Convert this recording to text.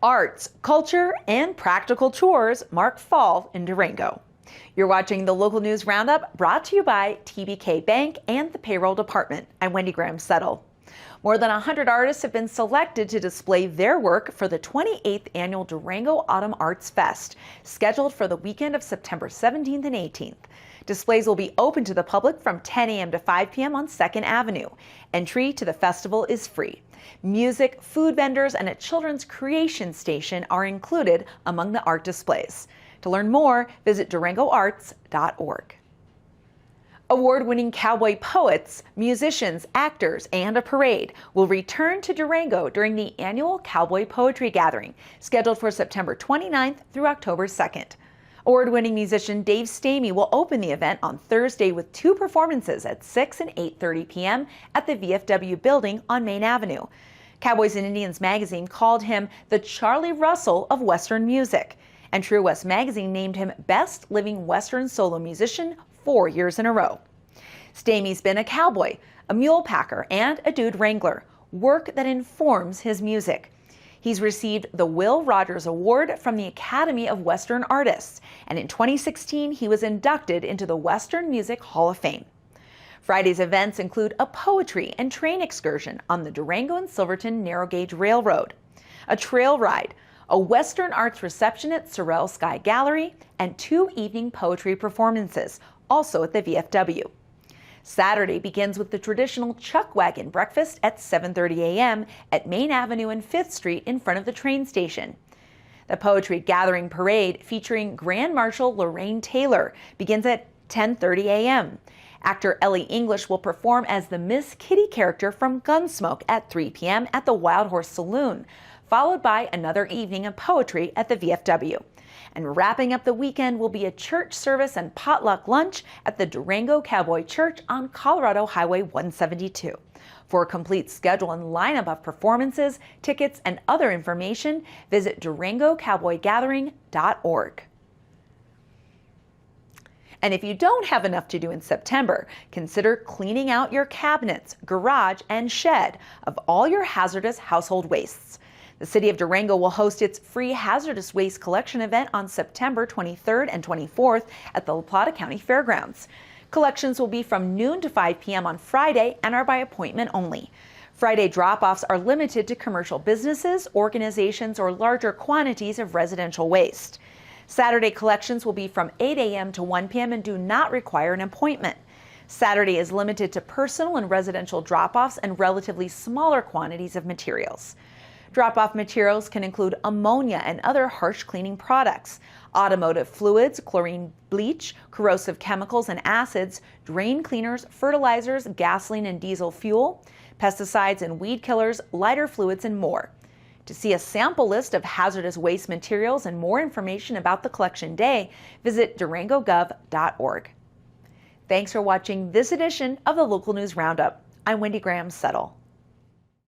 Arts, culture, and practical chores mark fall in Durango. You're watching the local news roundup brought to you by TBK Bank and the Payroll Department. I'm Wendy Graham-Settle. More than 100 artists have been selected to display their work for the 28th annual Durango Autumn Arts Fest, scheduled for the weekend of September 17th and 18th. Displays will be open to the public from 10 a.m. to 5 p.m. on 2nd Avenue. Entry to the festival is free. Music, food vendors, and a children's creation station are included among the art displays. To learn more, visit durangoarts.org. Award-winning cowboy poets, musicians, actors, and a parade will return to Durango during the annual Cowboy Poetry Gathering, scheduled for September 29th through October 2nd. Award-winning musician Dave Stamey will open the event on Thursday with two performances at 6 and 8:30 p.m. at the VFW building on Main Avenue. Cowboys and Indians magazine called him the Charlie Russell of Western music, and True West magazine named him Best Living Western Solo Musician 4 years in a row. Stamey's been a cowboy, a mule packer, and a dude wrangler, work that informs his music. He's received the Will Rogers Award from the Academy of Western Artists, and in 2016 he was inducted into the Western Music Hall of Fame. Friday's events include a poetry and train excursion on the Durango and Silverton Narrow Gauge Railroad, a trail ride, a Western Arts reception at Sorrel Sky Gallery, and 2 evening poetry performances, also at the VFW. Saturday begins with the traditional chuck wagon breakfast at 7:30 a.m. at Main Avenue and 5th Street in front of the train station. The Poetry Gathering Parade, featuring Grand Marshal Lorraine Taylor, begins at 10:30 a.m. Actor Ellie English will perform as the Miss Kitty character from Gunsmoke at 3 p.m. at the Wild Horse Saloon, followed by another evening of poetry at the VFW. And wrapping up the weekend will be a church service and potluck lunch at the Durango Cowboy Church on Colorado Highway 172. For a complete schedule and lineup of performances, tickets, and other information, visit durangocowboygathering.org. And if you don't have enough to do in September, consider cleaning out your cabinets, garage, and shed of all your hazardous household wastes. The City of Durango will host its free hazardous waste collection event on September 23rd and 24th at the La Plata County Fairgrounds. Collections will be from noon to 5 p.m. on Friday and are by appointment only. Friday drop-offs are limited to commercial businesses, organizations, or larger quantities of residential waste. Saturday collections will be from 8 a.m. to 1 p.m. and do not require an appointment. Saturday is limited to personal and residential drop-offs and relatively smaller quantities of materials. Drop-off materials can include ammonia and other harsh cleaning products, automotive fluids, chlorine bleach, corrosive chemicals and acids, drain cleaners, fertilizers, gasoline and diesel fuel, pesticides and weed killers, lighter fluids, and more. To see a sample list of hazardous waste materials and more information about the collection day, visit durangogov.org. Thanks for watching this edition of the Local News Roundup. I'm Wendy Graham-Settle.